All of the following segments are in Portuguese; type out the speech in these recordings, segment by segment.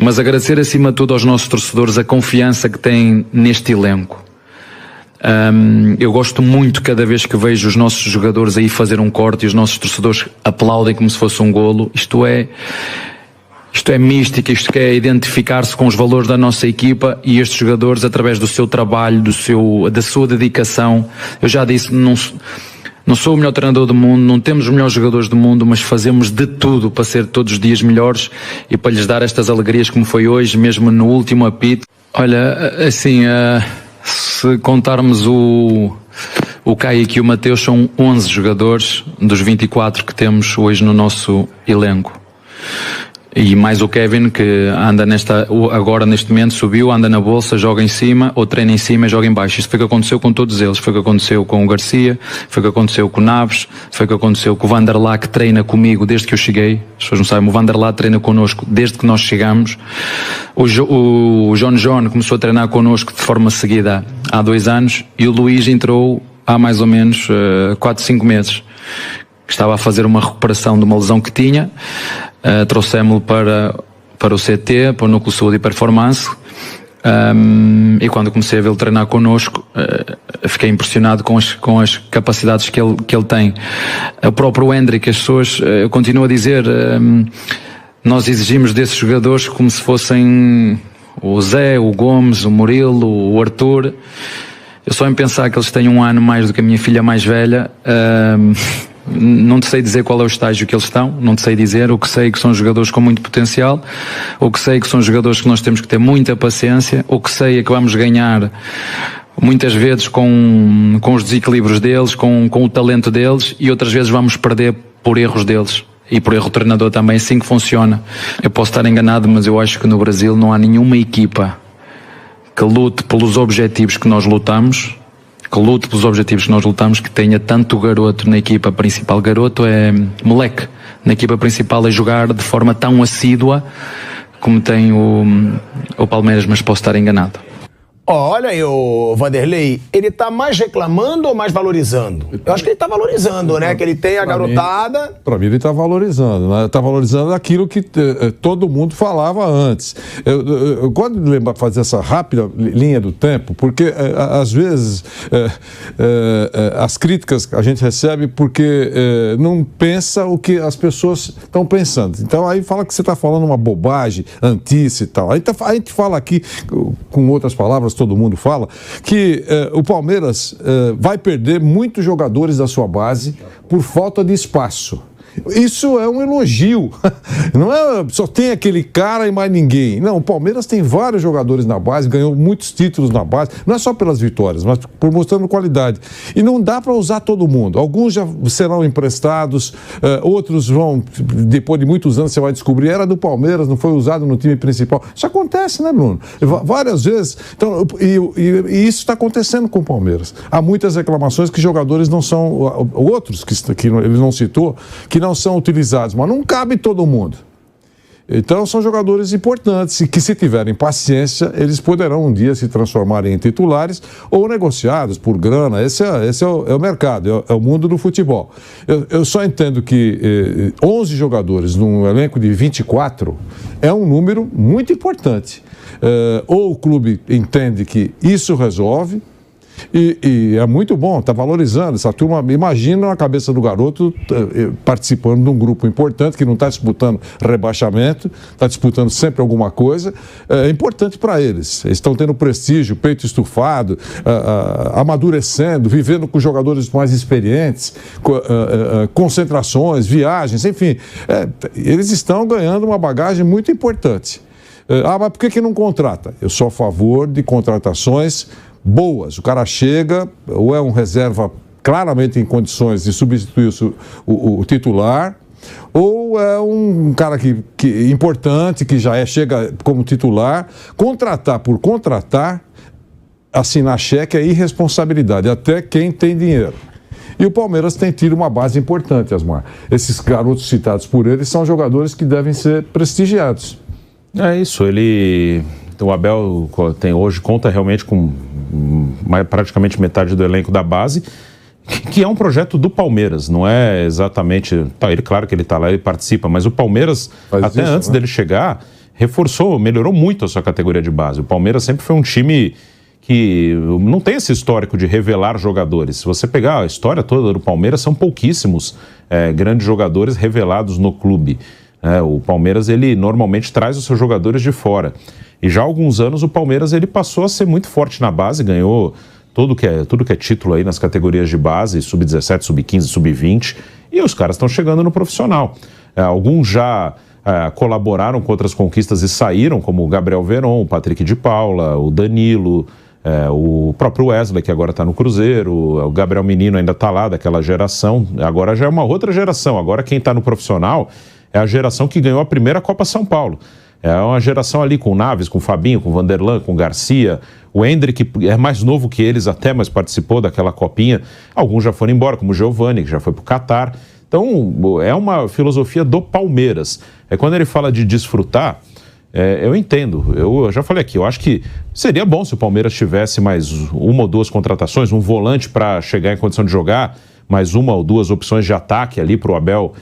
Mas agradecer acima de tudo aos nossos torcedores a confiança que têm neste elenco. Eu gosto muito cada vez que vejo os nossos jogadores aí fazer um corte e os nossos torcedores aplaudem como se fosse um golo. Isto é mística, isto que é identificar-se com os valores da nossa equipa, e estes jogadores, através do seu trabalho, da sua dedicação. Eu já disse, não sou o melhor treinador do mundo, não temos os melhores jogadores do mundo, mas fazemos de tudo para ser todos os dias melhores e para lhes dar estas alegrias como foi hoje, mesmo no último apito. Olha, assim, se contarmos o Kaique e o Mateus, são 11 jogadores dos 24 que temos hoje no nosso elenco. E mais o Kevin, que anda agora neste momento subiu, anda na bolsa, joga em cima, ou treina em cima e joga em baixo. Isto foi o que aconteceu com todos eles. Foi o que aconteceu com o Garcia, foi o que aconteceu com o Naves, foi o que aconteceu com o Vanderlá, que treina comigo desde que eu cheguei. As pessoas não sabem, o Vanderlá treina connosco desde que nós chegamos. O John começou a treinar connosco de forma seguida há 2 anos, e o Luís entrou há mais ou menos 4, 5 meses. Estava a fazer uma recuperação de uma lesão que tinha. Trouxemos-lo para o CT, para o Núcleo de Saúde e Performance, e quando comecei a vê-lo treinar connosco, fiquei impressionado com as capacidades que ele tem. O próprio Hendrick, as pessoas, eu continuo a dizer, nós exigimos desses jogadores como se fossem o Zé, o Gomes, o Murilo, o Arthur. Eu só em pensar que eles têm 1 ano mais do que a minha filha mais velha, não te sei dizer qual é o estágio que eles estão, não te sei dizer. O que sei é que são jogadores com muito potencial, o que sei é que são jogadores que nós temos que ter muita paciência, o que sei é que vamos ganhar muitas vezes com os desequilíbrios deles, com o talento deles, e outras vezes vamos perder por erros deles. E por erro do treinador também, assim que funciona. Eu posso estar enganado, mas eu acho que no Brasil não há nenhuma equipa que lute pelos objetivos que nós lutamos, que tenha tanto garoto na equipa principal. Garoto é moleque. Na equipa principal é jogar de forma tão assídua como tem o Palmeiras, mas posso estar enganado. Olha aí, o Vanderlei, ele tá mais reclamando ou mais valorizando? Eu acho que ele tá valorizando, né? Que ele tem a garotada. Para mim ele tá valorizando, né? Tá valorizando aquilo que todo mundo falava antes. Eu gosto de lembrar, fazer essa rápida linha do tempo, porque às vezes as críticas a gente recebe porque não pensa o que as pessoas estão pensando. Então aí fala que você tá falando uma bobagem, antice e tal. Aí a gente fala aqui, com outras palavras, todo mundo fala, que o Palmeiras vai perder muitos jogadores da sua base por falta de espaço. Isso é um elogio. Não é só tem aquele cara e mais ninguém. Não, o Palmeiras tem vários jogadores na base, ganhou muitos títulos na base, não é só pelas vitórias, mas por mostrando qualidade. E não dá para usar todo mundo. Alguns já serão emprestados, outros vão, depois de muitos anos, você vai descobrir, era do Palmeiras, não foi usado no time principal. Isso acontece, né, Bruno? Várias vezes. Então, e isso está acontecendo com o Palmeiras. Há muitas reclamações que jogadores não são, outros que ele não citou, que não são utilizados, mas não cabe todo mundo. Então são jogadores importantes e que, se tiverem paciência, eles poderão um dia se transformarem em titulares ou negociados por grana. Esse é o mercado, é o mundo do futebol. Eu só entendo que 11 jogadores num elenco de 24 é um número muito importante. Ou o clube entende que isso resolve, e é muito bom, está valorizando essa turma. Imagina a cabeça do garoto participando de um grupo importante que não está disputando rebaixamento, está disputando sempre alguma coisa. É importante para eles. Eles estão tendo prestígio, peito estufado, amadurecendo, vivendo com jogadores mais experientes, concentrações, viagens, enfim. Eles estão ganhando uma bagagem muito importante. Mas por que não contrata? Eu sou a favor de contratações boas. O cara chega, ou é um reserva claramente em condições de substituir o titular, ou é um cara que importante, que já chega como titular. Contratar por contratar, assinar cheque é irresponsabilidade, até quem tem dinheiro. E o Palmeiras tem tido uma base importante, Asmar. Esses garotos citados por ele são jogadores que devem ser prestigiados. É isso, o Abel hoje conta realmente com praticamente metade do elenco da base, que é um projeto do Palmeiras, não é exatamente... Claro que ele está lá, ele participa, mas o Palmeiras, até antes dele chegar, reforçou, melhorou muito a sua categoria de base. O Palmeiras sempre foi um time que não tem esse histórico de revelar jogadores. Se você pegar a história toda do Palmeiras, são pouquíssimos grandes jogadores revelados no clube. O Palmeiras, ele normalmente traz os seus jogadores de fora. E já há alguns anos o Palmeiras ele passou a ser muito forte na base, ganhou tudo que é título aí nas categorias de base, sub-17, sub-15, sub-20, e os caras estão chegando no profissional. Alguns já colaboraram com outras conquistas e saíram, como o Gabriel Veron, o Patrick de Paula, o Danilo, o próprio Wesley, que agora está no Cruzeiro, o Gabriel Menino ainda está lá, daquela geração. Agora já é uma outra geração. Agora quem está no profissional é a geração que ganhou a primeira Copa São Paulo. É uma geração ali com o Naves, com o Fabinho, com o Vanderlan, com o Garcia. O Hendrick é mais novo que eles até, mas participou daquela copinha. Alguns já foram embora, como o Giovani, que já foi para o Catar. Então, é uma filosofia do Palmeiras. Quando ele fala de desfrutar, eu entendo. Eu já falei aqui, eu acho que seria bom se o Palmeiras tivesse mais uma ou duas contratações, um volante para chegar em condição de jogar, mais uma ou duas opções de ataque ali para o Abel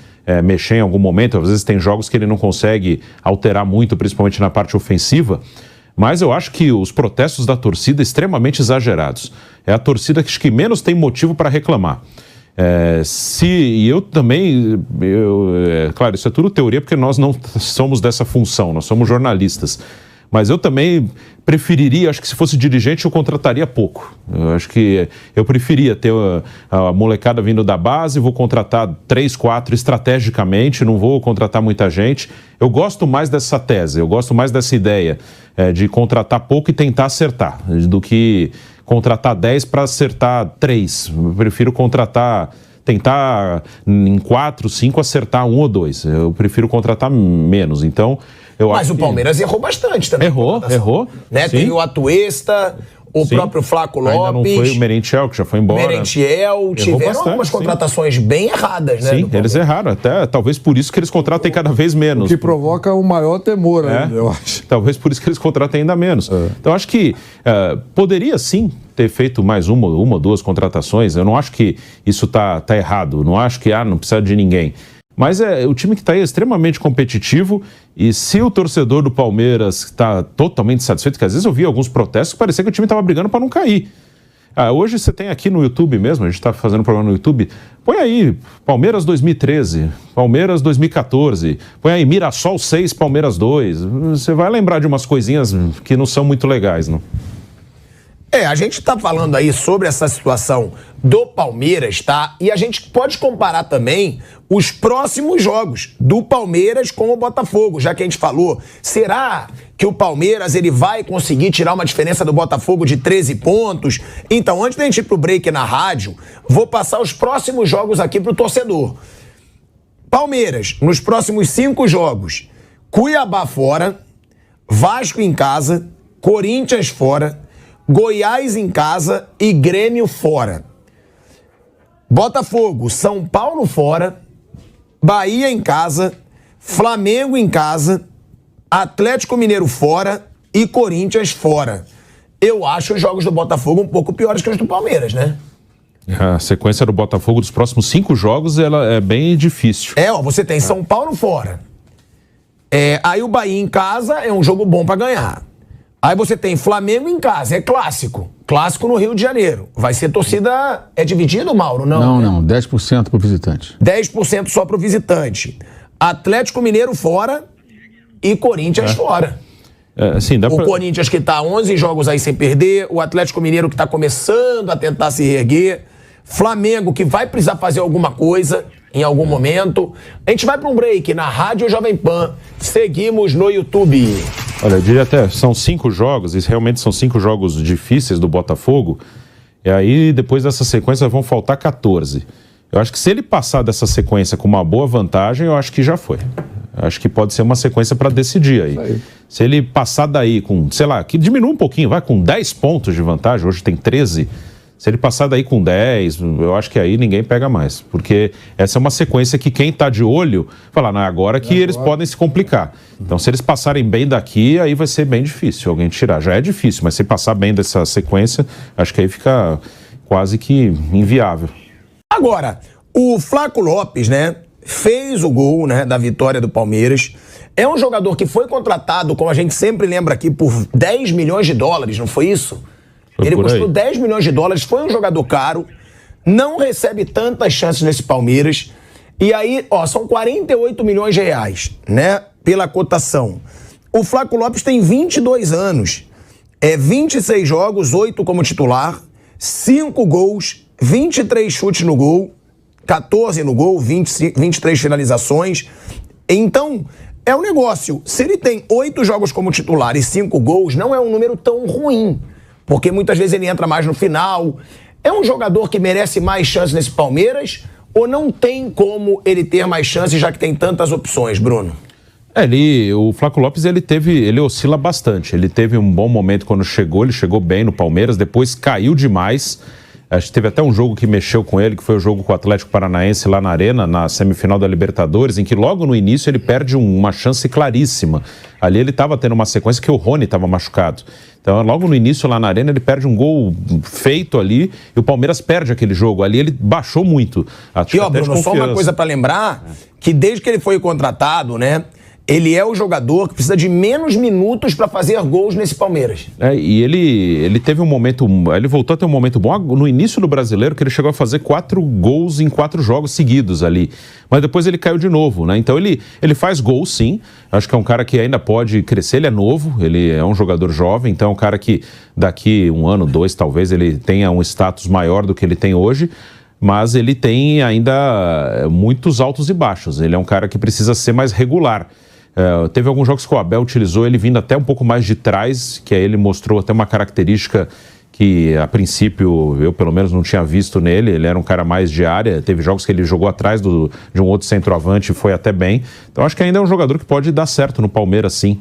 mexer em algum momento. Às vezes tem jogos que ele não consegue alterar muito, principalmente na parte ofensiva, mas eu acho que os protestos da torcida extremamente exagerados. É a torcida que menos tem motivo para reclamar. E eu também, claro, isso é tudo teoria porque nós não somos dessa função, nós somos jornalistas. Mas eu também preferiria, acho que se fosse dirigente eu contrataria pouco. Eu acho que eu preferia ter a molecada vindo da base, vou contratar 3, 4 estrategicamente, não vou contratar muita gente. Eu gosto mais dessa tese, eu gosto mais dessa ideia de contratar pouco e tentar acertar, do que contratar 10 para acertar 3. Eu prefiro tentar em 4, 5 acertar 1 ou 2. Eu prefiro contratar menos, então... Mas o Palmeiras errou bastante também. Errou. Né? Tem o Atuesta, o próprio Flaco Lopes. Ainda não foi o Merentiel, que já foi embora. Tiveram algumas contratações bem erradas, né? Sim, eles erraram. Até talvez por isso que eles contratem cada vez menos. O que provoca o maior temor, eu acho. Talvez por isso que eles contratem ainda menos. Então, acho que poderia sim ter feito mais uma ou duas contratações. Eu não acho que isso tá errado. Não acho que não precisa de ninguém. Mas o time que está aí é extremamente competitivo e se o torcedor do Palmeiras está totalmente satisfeito, que às vezes eu vi alguns protestos que parecia que o time estava brigando para não cair. Hoje você tem aqui no YouTube mesmo, a gente está fazendo um programa no YouTube, põe aí Palmeiras 2013, Palmeiras 2014, põe aí Mirassol 6, Palmeiras 2, você vai lembrar de umas coisinhas que não são muito legais, não? A gente está falando aí sobre essa situação do Palmeiras, tá? E a gente pode comparar também os próximos jogos do Palmeiras com o Botafogo, já que a gente falou. Será que o Palmeiras ele vai conseguir tirar uma diferença do Botafogo de 13 pontos? Então, antes da gente ir pro break na rádio, vou passar os próximos jogos aqui pro torcedor. Palmeiras, nos próximos 5 jogos, Cuiabá fora, Vasco em casa, Corinthians fora, Goiás em casa e Grêmio fora. Botafogo, São Paulo fora, Bahia em casa, Flamengo em casa, Atlético Mineiro fora e Corinthians fora. Eu acho os jogos do Botafogo um pouco piores que os do Palmeiras, né? A sequência do Botafogo dos próximos 5 jogos ela é bem difícil. Você tem São Paulo fora. Aí o Bahia em casa é um jogo bom pra ganhar. Aí você tem Flamengo em casa, é clássico. Clássico no Rio de Janeiro. Vai ser torcida... É dividido, Mauro? Não, 10% pro visitante. 10% só pro visitante. Atlético Mineiro fora e Corinthians fora. Corinthians que tá 11 jogos aí sem perder, o Atlético Mineiro que tá começando a tentar se reerguer, Flamengo que vai precisar fazer alguma coisa em algum momento. A gente vai para um break na Rádio Jovem Pan. Seguimos no YouTube. Olha, eu diria até, são 5 jogos, e realmente são 5 jogos difíceis do Botafogo, e aí depois dessa sequência vão faltar 14. Eu acho que se ele passar dessa sequência com uma boa vantagem, eu acho que já foi. Eu acho que pode ser uma sequência para decidir aí. Se ele passar daí com, sei lá, que diminua um pouquinho, vai com 10 pontos de vantagem, hoje tem 13... Se ele passar daí com 10, eu acho que aí ninguém pega mais. Porque essa é uma sequência que quem está de olho fala, não, agora que eles podem se complicar. Então, se eles passarem bem daqui, aí vai ser bem difícil alguém tirar. Já é difícil, mas se passar bem dessa sequência, acho que aí fica quase que inviável. Agora, o Flaco Lopes, né, fez o gol, né, da vitória do Palmeiras. É um jogador que foi contratado, como a gente sempre lembra aqui, por 10 milhões de dólares, não foi isso? Ele custou 10 milhões de dólares, foi um jogador caro, não recebe tantas chances nesse Palmeiras. E aí, ó, são 48 milhões de reais, né? Pela cotação. O Flaco Lopes tem 22 anos. 26 jogos, 8 como titular, 5 gols, 23 chutes no gol, 14 no gol, 23 finalizações. Então, é um negócio. Se ele tem 8 jogos como titular e 5 gols, não é um número tão ruim. Porque muitas vezes ele entra mais no final. É um jogador que merece mais chances nesse Palmeiras ou não tem como ele ter mais chances já que tem tantas opções, Bruno? O Flaco Lopes, ele oscila bastante. Ele teve um bom momento quando chegou, ele chegou bem no Palmeiras, depois caiu demais. Acho que teve até um jogo que mexeu com ele, que foi o jogo com o Atlético Paranaense lá na Arena, na semifinal da Libertadores, em que logo no início ele perde uma chance claríssima. Ali ele estava tendo uma sequência que o Rony estava machucado. Então, logo no início lá na Arena, ele perde um gol feito ali e o Palmeiras perde aquele jogo. Ali ele baixou muito. E ó, Bruno, só uma coisa para lembrar, que desde que ele foi contratado, né, ele é o jogador que precisa de menos minutos para fazer gols nesse Palmeiras. E ele teve um momento, ele voltou a ter um momento bom no início do Brasileiro, que ele chegou a fazer 4 gols em 4 jogos seguidos ali. Mas depois ele caiu de novo, né? Então ele faz gols, sim. Acho que é um cara que ainda pode crescer, ele é novo, ele é um jogador jovem, então é um cara que daqui 1 ano, 2, talvez ele tenha um status maior do que ele tem hoje. Mas ele tem ainda muitos altos e baixos. Ele é um cara que precisa ser mais regular. Teve alguns jogos que o Abel utilizou ele vindo até um pouco mais de trás, que aí ele mostrou até uma característica que a princípio eu pelo menos não tinha visto nele. Ele era um cara mais de área, teve jogos que ele jogou atrás de um outro centroavante e foi até bem. Então acho que ainda é um jogador que pode dar certo no Palmeiras, sim,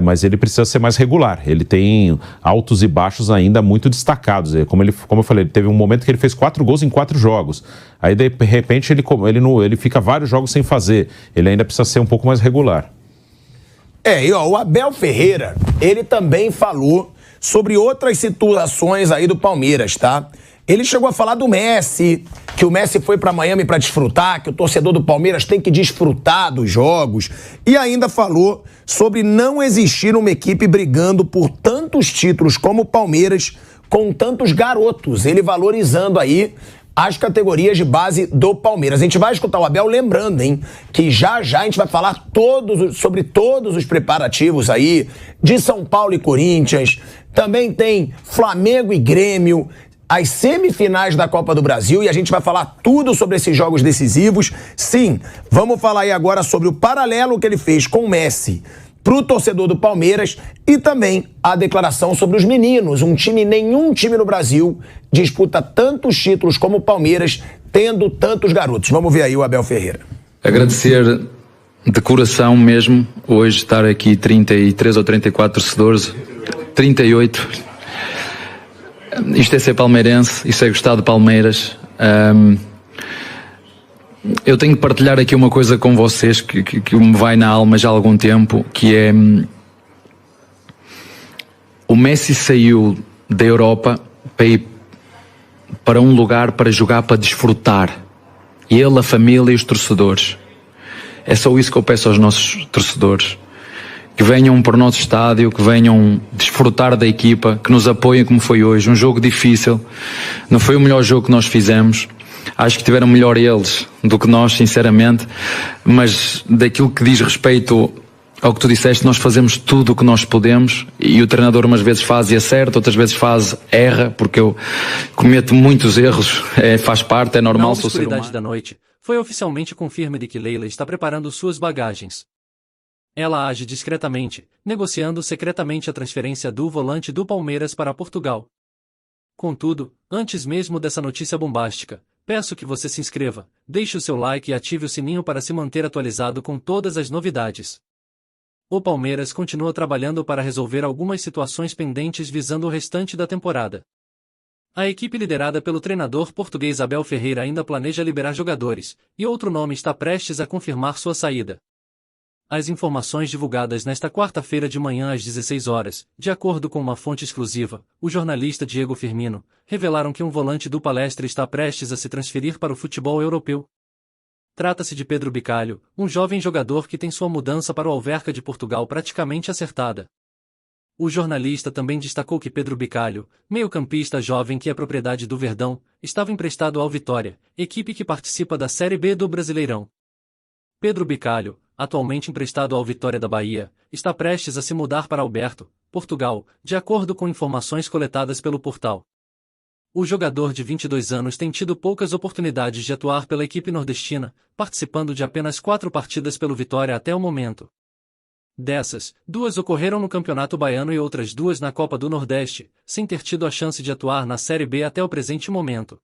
mas ele precisa ser mais regular. Ele tem altos e baixos ainda muito destacados. Como eu falei, ele teve um momento que ele fez 4 gols em 4 jogos. Aí de repente ele fica vários jogos sem fazer. Ele ainda precisa ser um pouco mais regular. E ó, o Abel Ferreira, ele também falou sobre outras situações aí do Palmeiras, tá? Ele chegou a falar do Messi, que o Messi foi para Miami para desfrutar, que o torcedor do Palmeiras tem que desfrutar dos jogos. E ainda falou sobre não existir uma equipe brigando por tantos títulos como o Palmeiras, com tantos garotos. Ele valorizando aí as categorias de base do Palmeiras. A gente vai escutar o Abel, lembrando, hein, que já a gente vai falar sobre todos os preparativos aí de São Paulo e Corinthians. Também tem Flamengo e Grêmio, as semifinais da Copa do Brasil, e a gente vai falar tudo sobre esses jogos decisivos. Sim, vamos falar aí agora sobre o paralelo que ele fez com o Messi para o torcedor do Palmeiras e também a declaração sobre os meninos. Nenhum time no Brasil disputa tantos títulos como o Palmeiras, tendo tantos garotos. Vamos ver aí o Abel Ferreira. Agradecer de coração mesmo, hoje estar aqui 33 ou 34 torcedores, 38. Isto é ser palmeirense, isso é gostar de Palmeiras. Eu tenho que partilhar aqui uma coisa com vocês que me vai na alma já há algum tempo, que é: o Messi saiu da Europa para ir para um lugar para jogar, para desfrutar. Ele, a família e os torcedores. É só isso que eu peço aos nossos torcedores. Que venham para o nosso estádio, que venham desfrutar da equipa, que nos apoiem como foi hoje. Um jogo difícil, não foi o melhor jogo que nós fizemos. Acho que tiveram melhor eles do que nós, sinceramente, mas daquilo que diz respeito ao que tu disseste, nós fazemos tudo o que nós podemos e o treinador umas vezes faz e acerta, outras vezes erra, porque eu cometo muitos erros, faz parte, é normal. Na obscuridade da noite, foi oficialmente confirmado que Leila está preparando suas bagagens. Ela age discretamente, negociando secretamente a transferência do volante do Palmeiras para Portugal. Contudo, antes mesmo dessa notícia bombástica, peço que você se inscreva, deixe o seu like e ative o sininho para se manter atualizado com todas as novidades. O Palmeiras continua trabalhando para resolver algumas situações pendentes visando o restante da temporada. A equipe liderada pelo treinador português Abel Ferreira ainda planeja liberar jogadores, e outro nome está prestes a confirmar sua saída. As informações divulgadas nesta quarta-feira de manhã às 16 horas, de acordo com uma fonte exclusiva, o jornalista Diego Firmino, revelaram que um volante do Palestra está prestes a se transferir para o futebol europeu. Trata-se de Pedro Bicalho, um jovem jogador que tem sua mudança para o Alverca de Portugal praticamente acertada. O jornalista também destacou que Pedro Bicalho, meio-campista jovem que é propriedade do Verdão, estava emprestado ao Vitória, equipe que participa da Série B do Brasileirão. Pedro Bicalho, atualmente emprestado ao Vitória da Bahia, está prestes a se mudar para Alberto, Portugal, de acordo com informações coletadas pelo portal. O jogador de 22 anos tem tido poucas oportunidades de atuar pela equipe nordestina, participando de apenas 4 partidas pelo Vitória até o momento. Dessas, 2 ocorreram no Campeonato Baiano e outras 2 na Copa do Nordeste, sem ter tido a chance de atuar na Série B até o presente momento.